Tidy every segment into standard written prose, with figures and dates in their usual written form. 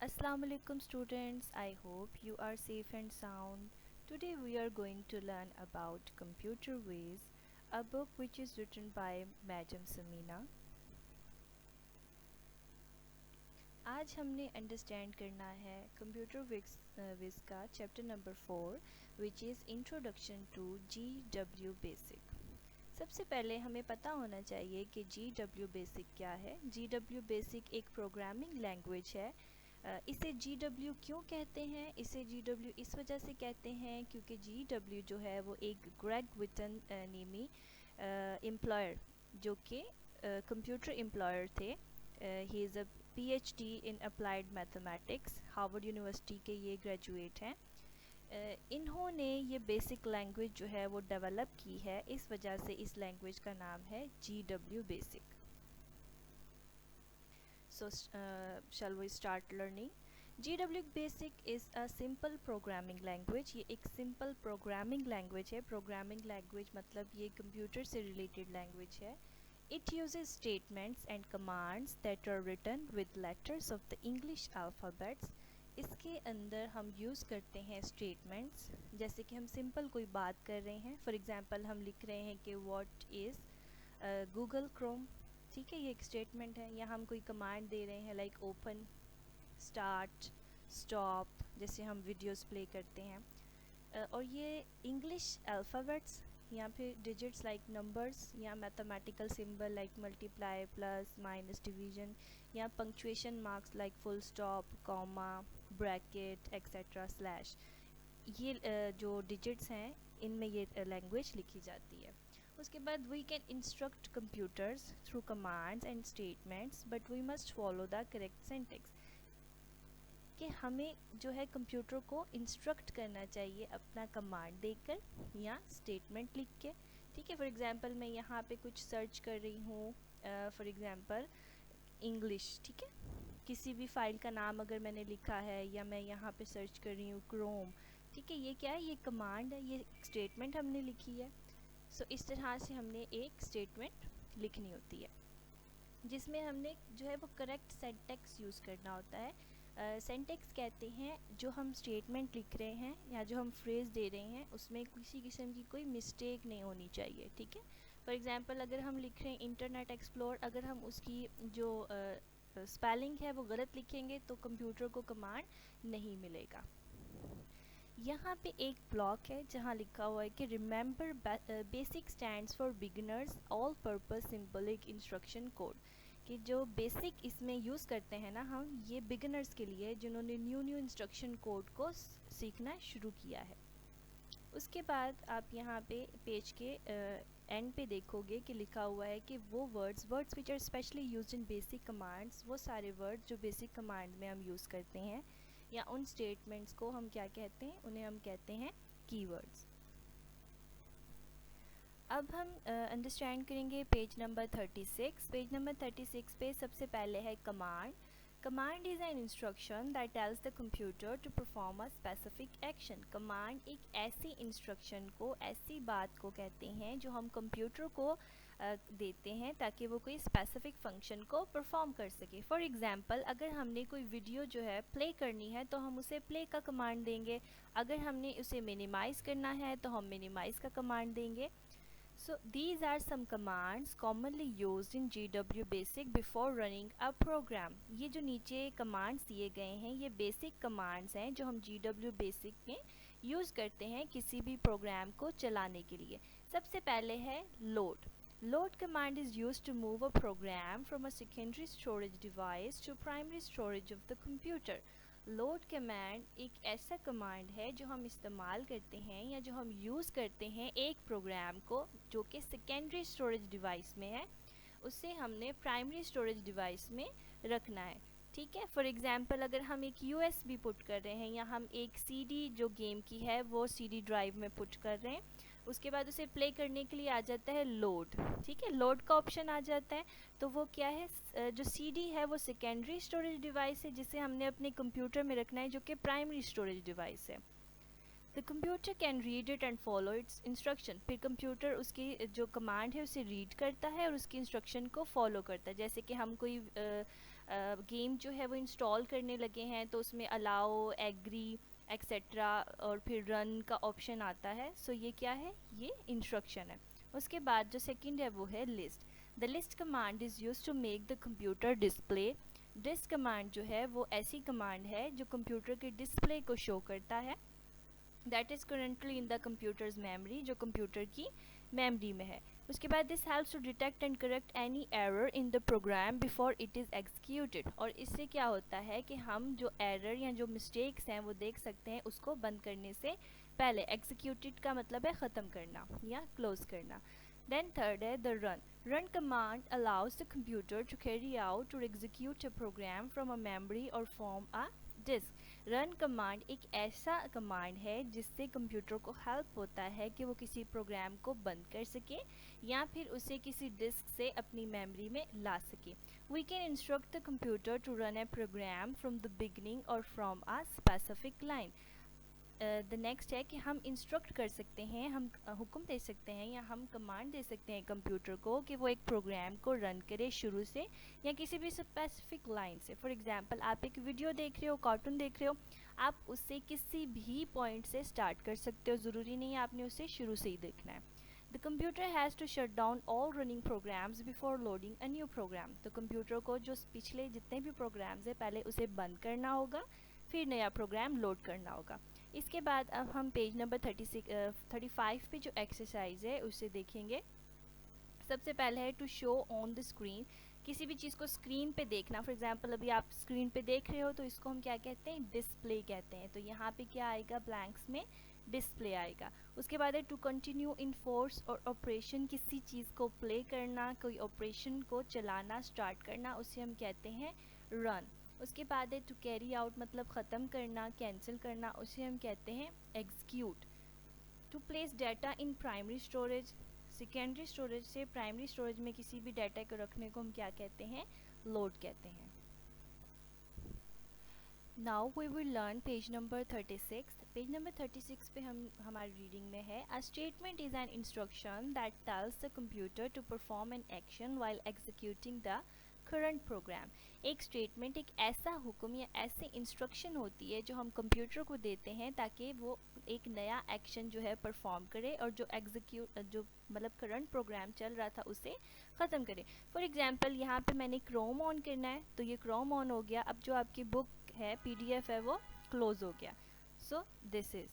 Assalamu alaikum students. I hope you are safe and sound. Today we are going to learn about Computer Ways, a book which is written by Madam Samina. आज हमने understand करना है computer whiz का chapter number 4 which is introduction to GW BASIC. सबसे पहले हमें पता होना चाहिए कि GW बेसिक क्या है। GW बेसिक एक प्रोग्रामिंग लैंग्वेज है। इसे GW क्यों कहते हैं? इसे GW इस वजह से कहते हैं क्योंकि GW जो है वो एक ग्रेग विटन नेमी एम्प्लॉयर जो कि कंप्यूटर एम्प्लॉयर थे। He is a PhD in applied mathematics, Harvard university के ये ग्रेजुएट हैं। इन्होंने ये बेसिक लैंग्वेज जो है वो डेवलप की है, इस वजह से इस लैंग्वेज का नाम है GW basic. So shall we start learning? GW Basic is a simple programming language। ये एक simple programming language है। Programming language मतलब ये कंप्यूटर से related language है। It uses statements and commands that are written with letters of the English alphabets। इसके अंदर हम यूज़ करते हैं statements, जैसे कि हम simple कोई बात कर रहे हैं। For example हम लिख रहे हैं कि what is Google Chrome। ठीक है, ये एक स्टेटमेंट है। या हम कोई कमांड दे रहे हैं लाइक ओपन, स्टार्ट, स्टॉप, जैसे हम वीडियोस प्ले करते हैं। और ये इंग्लिश अल्फ़ाबेट्स या फिर डिजिट्स लाइक नंबर्स या mathematical symbol like multiply, plus, minus, division या punctuation marks like full stop, comma, bracket etcetera, slash, ये जो डिजिट्स हैं इनमें ये लैंग्वेज लिखी जाती है। उसके बाद we can instruct computers through commands and statements but we must follow the correct syntax. कि हमें जो है कंप्यूटर को इंस्ट्रक्ट करना चाहिए अपना कमांड देकर या स्टेटमेंट लिख के। ठीक है, फॉर एग्जांपल मैं यहाँ पे कुछ सर्च कर रही हूँ, फॉर एग्जांपल इंग्लिश। ठीक है, किसी भी फाइल का नाम अगर मैंने लिखा है या मैं यहाँ पे सर्च कर रही हूँ क्रोम। ठीक है, ये क्या है? ये कमांड है, ये स्टेटमेंट हमने लिखी है। सो इस तरह से हमने एक स्टेटमेंट लिखनी होती है जिसमें हमने जो है वो करेक्ट सेंटेक्स यूज़ करना होता है। सेंटेक्स कहते हैं जो हम स्टेटमेंट लिख रहे हैं या जो हम फ्रेज़ दे रहे हैं उसमें किसी किस्म की कोई मिस्टेक नहीं होनी चाहिए। ठीक है, फॉर एग्जांपल अगर हम लिख रहे हैं इंटरनेट एक्सप्लोर, अगर हम उसकी जो स्पेलिंग है वो गलत लिखेंगे तो कंप्यूटर को कमांड नहीं मिलेगा। यहाँ पे एक ब्लॉक है जहाँ लिखा हुआ है कि remember basic stands for beginners all purpose symbolic instruction code. कि जो बेसिक इसमें यूज़ करते हैं ना हम, ये बिगिनर्स के लिए जिन्होंने न्यू इंस्ट्रक्शन कोड को सीखना शुरू किया है। उसके बाद आप यहाँ पे पेज के एंड पे देखोगे कि लिखा हुआ है कि वो words which are specially used in BASIC commands, वो सारे वर्ड्स जो बेसिक कमांड में हम यूज़ करते हैं या उन स्टेटमेंट्स को हम क्या कहते हैं, उन्हें हम कहते हैं कीवर्ड्स। अब हम अंडरस्टैंड करेंगे पेज नंबर 36। पेज नंबर 36 पे सबसे पहले है command. Command is an instruction that tells the computer to perform a specific action. Command एक ऐसी इंस्ट्रक्शन को, ऐसी बात को कहते हैं जो हम कंप्यूटर को देते हैं ताकि वो कोई स्पेसिफिक फंक्शन को परफॉर्म कर सके। फॉर एग्जांपल अगर हमने कोई वीडियो जो है प्ले करनी है तो हम उसे प्ले का कमांड देंगे। अगर हमने उसे मिनिमाइज़ करना है तो हम मिनिमाइज़ का कमांड देंगे। So these are some commands commonly used in GW Basic before running a program। ये जो नीचे commands दिए गए हैं ये basic commands हैं जो हम GW Basic में यूज़ करते हैं किसी भी प्रोग्राम को चलाने के लिए। सबसे पहले है load। Load command is used to move a program from a secondary storage device to primary storage of the computer। Load command एक ऐसा कमांड है जो हम इस्तेमाल करते हैं या जो हम यूज़ करते हैं एक प्रोग्राम को जो कि सेकेंडरी स्टोरेज डिवाइस में है, उसे हमने प्राइमरी स्टोरेज डिवाइस में रखना है। ठीक है, फॉर एग्जांपल अगर हम एक USB पुट कर रहे हैं या हम एक CD जो गेम की है वो CD ड्राइव में पुट कर रहे हैं, उसके बाद उसे प्ले करने के लिए आ जाता है लोड। ठीक है, लोड का ऑप्शन आ जाता है। तो वो क्या है, जो CD है वो सेकेंडरी स्टोरेज डिवाइस है जिसे हमने अपने कंप्यूटर में रखना है जो कि प्राइमरी स्टोरेज डिवाइस है। The computer can read it and follow it's instruction. फिर कंप्यूटर उसकी जो कमांड है उसे रीड करता है और उसकी इंस्ट्रक्शन को फॉलो करता है। जैसे कि हम कोई गेम जो है वो इंस्टॉल करने लगे हैं तो उसमें अलाउ, एग्री, एक्सेट्रा और फिर रन का ऑप्शन आता है। सो ये क्या है, ये इंस्ट्रक्शन है। उसके बाद जो सेकंड है वो है list. The list command is use to make the computer display. Disk command जो है वो ऐसी कमांड है जो कंप्यूटर के डिस्प्ले को शो करता है, that is currently in the computer's memory, जो कंप्यूटर की मेमोरी में है। उसके बाद this helps to detect and correct any error in the program before it is executed. और इससे क्या होता है कि हम जो एरर या जो मिस्टेक्स हैं वो देख सकते हैं उसको बंद करने से पहले। एग्जीक्यूटेड का मतलब है ख़त्म करना या क्लोज करना। Then third है the run. Run command allows the computer to carry out or execute a program from a memory or from a disk. Run command एक ऐसा कमांड है जिससे कंप्यूटर को हेल्प होता है कि वो किसी प्रोग्राम को बंद कर सके या फिर उसे किसी डिस्क से अपनी मेमोरी में ला सके। We can instruct the computer to run a program from the beginning और from a specific line. The next है कि हम इंस्ट्रक्ट कर सकते हैं, हम हुक्म दे सकते हैं या हम कमांड दे सकते हैं कंप्यूटर को कि वो एक प्रोग्राम को रन करे शुरू से या किसी भी स्पेसिफिक लाइन से। फॉर एग्जांपल आप एक वीडियो देख रहे हो, कार्टून देख रहे हो, आप उससे किसी भी पॉइंट से स्टार्ट कर सकते हो, ज़रूरी नहीं है आपने उसे शुरू से ही देखना है। The computer has to shut down all running programs before loading a new program. तो कंप्यूटर को जो पिछले जितने भी प्रोग्राम्स हैं पहले उसे बंद करना होगा, फिर नया प्रोग्राम लोड करना होगा। इसके बाद अब हम पेज नंबर 35 पे जो एक्सरसाइज है उसे देखेंगे। सबसे पहले है to show on the screen. किसी भी चीज़ को स्क्रीन पे देखना। फॉर एग्जांपल अभी आप स्क्रीन पे देख रहे हो तो इसको हम क्या कहते हैं, डिस्प्ले कहते हैं। तो यहाँ पे क्या आएगा, ब्लैंक्स में डिस्प्ले आएगा। उसके बाद है टू कंटिन्यू इन फोर्स और ऑपरेशन। किसी चीज़ को प्ले करना, कोई ऑपरेशन को चलाना, स्टार्ट करना, उसे हम कहते हैं रन। उसके बाद है टू कैरी आउट मतलब ख़त्म करना, कैंसिल करना, उसे हम कहते हैं execute. To place data in primary storage. Secondary storage से प्राइमरी स्टोरेज में किसी भी डाटा को रखने को हम क्या कहते हैं, लोड कहते हैं। Now we will learn page number 36। Page number 36 पे हम हमारी रीडिंग में है, a statement is an instruction that tells the computer to perform an action while executing the current program. एक स्टेटमेंट एक ऐसा हुक्म या ऐसी इंस्ट्रक्शन होती है जो हम कंप्यूटर को देते हैं ताकि वो एक नया एक्शन जो है परफॉर्म करे और जो मतलब करंट प्रोग्राम चल रहा था उसे ख़त्म करे। फॉर एग्जांपल यहाँ पे मैंने क्रोम ऑन करना है तो ये क्रोम ऑन हो गया। अब जो आपकी बुक है, पीडीएफ है, वो क्लोज हो गया। So this is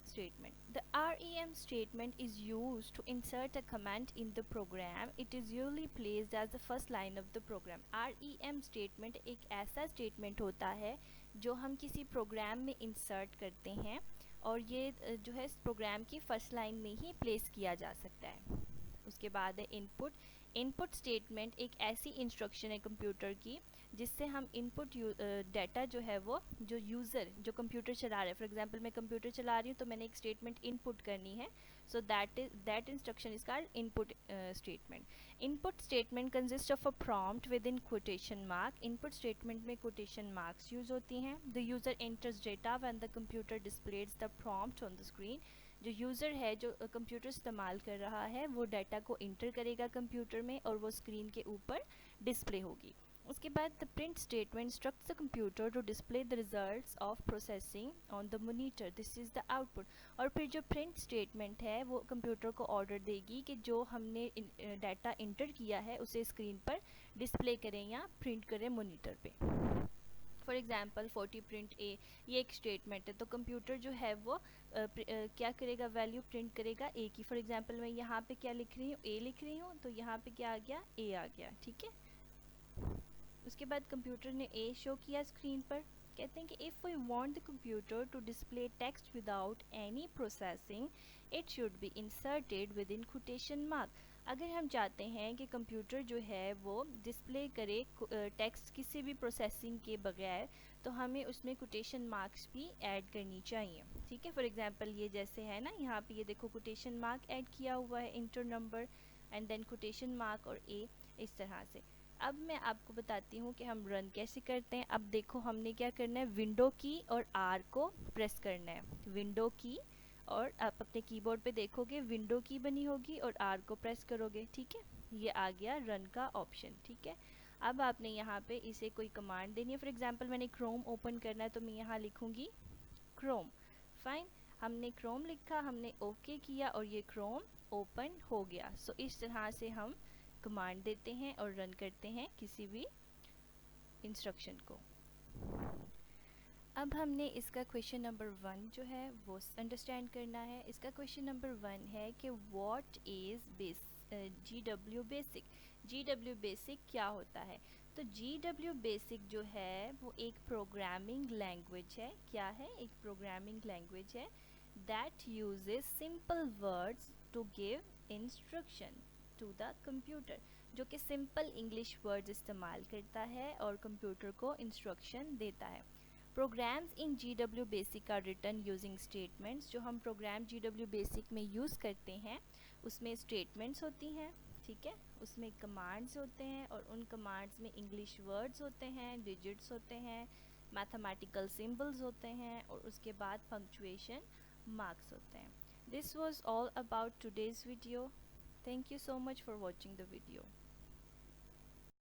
statement. The REM statement is used to insert a command in the program. It is usually placed as the first line of the program. REM statement एक ऐसा statement होता है जो हम किसी programme में insert करते हैं और ये जो है प्रोग्राम की फर्स्ट लाइन में ही प्लेस किया जा सकता है। उसके बाद है इनपुट। इनपुट स्टेटमेंट एक ऐसी इंस्ट्रक्शन है कंप्यूटर की जिससे हम इनपुट डाटा जो है वो जो यूज़र जो कंप्यूटर चला रहा है, फॉर एग्जांपल मैं कंप्यूटर चला रही हूँ तो मैंने एक स्टेटमेंट इनपुट करनी है, so that instruction is called input statement. Input statement consist of a prompt with in quotation mark. Input statement में कोटेशन मार्क्स यूज होती हैं। The user enters data when the computer displays the prompt on the screen. जो user है जो computer इस्तेमाल कर रहा है वो डाटा को इंटर करेगा कंप्यूटर में और वो स्क्रीन के ऊपर डिस्प्ले होगी। उसके बाद the print statement instructs the computer to display the results of processing on the monitor, this is the output. और फिर जो प्रिंट स्टेटमेंट है वो कंप्यूटर को ऑर्डर देगी कि जो हमने डाटा इंटर किया है उसे स्क्रीन पर डिस्प्ले करें या प्रिंट करें मॉनिटर पे। फॉर एग्जाम्पल 40 प्रिंट ए, ये एक स्टेटमेंट है। तो कंप्यूटर जो है वो क्या करेगा, वैल्यू प्रिंट करेगा ए की। फॉर एग्जाम्पल मैं यहाँ पे क्या लिख रही हूँ, ए लिख रही हूँ, तो यहाँ पे क्या आ गया, ए आ गया, ठीक है। उसके बाद कंप्यूटर ने ए शो किया स्क्रीन पर। कहते हैं कि if we want the computer to display text without any processing it should be inserted within quotation mark. अगर हम चाहते हैं कि कंप्यूटर जो है वो डिस्प्ले करे टेक्स्ट किसी भी प्रोसेसिंग के बगैर तो हमें उसमें कोटेशन मार्क्स भी ऐड करनी चाहिए, ठीक है। फॉर एग्जांपल ये जैसे है ना, यहाँ पे ये देखो कोटेशन मार्क ऐड किया हुआ है, enter number and then quotation mark और ए, इस तरह से। अब मैं आपको बताती हूँ कि हम रन कैसे करते हैं। अब देखो हमने क्या करना है, विंडो की और आर को प्रेस करना है। विंडो की और आप अपने कीबोर्ड पे देखोगे विंडो की बनी होगी और आर को प्रेस करोगे, ठीक है। ये आ गया रन का ऑप्शन, ठीक है। अब आपने यहाँ पे इसे कोई कमांड देनी है। फॉर एग्जांपल मैंने क्रोम ओपन करना है तो मैं यहाँ लिखूँगी क्रोम। फाइन, हमने क्रोम लिखा, हमने ओके किया और ये क्रोम ओपन हो गया। सो इस तरह से हम कमांड देते हैं और रन करते हैं किसी भी इंस्ट्रक्शन को। अब हमने इसका क्वेश्चन नंबर 1 जो है वो अंडरस्टैंड करना है। इसका क्वेश्चन नंबर 1 है कि what is GW basic. GW basic क्या होता है? तो GW बेसिक जो है वो एक प्रोग्रामिंग लैंग्वेज है। क्या है? एक प्रोग्रामिंग लैंग्वेज है that uses simple words to give instruction to the computer, जो कि सिंपल इंग्लिश वर्ड्स इस्तेमाल करता है और कंप्यूटर को इंस्ट्रक्शन देता है। Programs in GW BASIC are written using statements. जो हम प्रोग्राम GW बेसिक में यूज़ करते हैं उसमें स्टेटमेंट्स होती हैं, ठीक है, उसमें कमांड्स होते हैं और उन कमांड्स में इंग्लिश वर्ड्स होते हैं, डिजिट्स होते हैं, मैथमेटिकल सिंबल्स होते हैं और उसके बाद पंक्चुएशन मार्क्स होते हैं। This was all about today's video. Thank you so much for watching the video.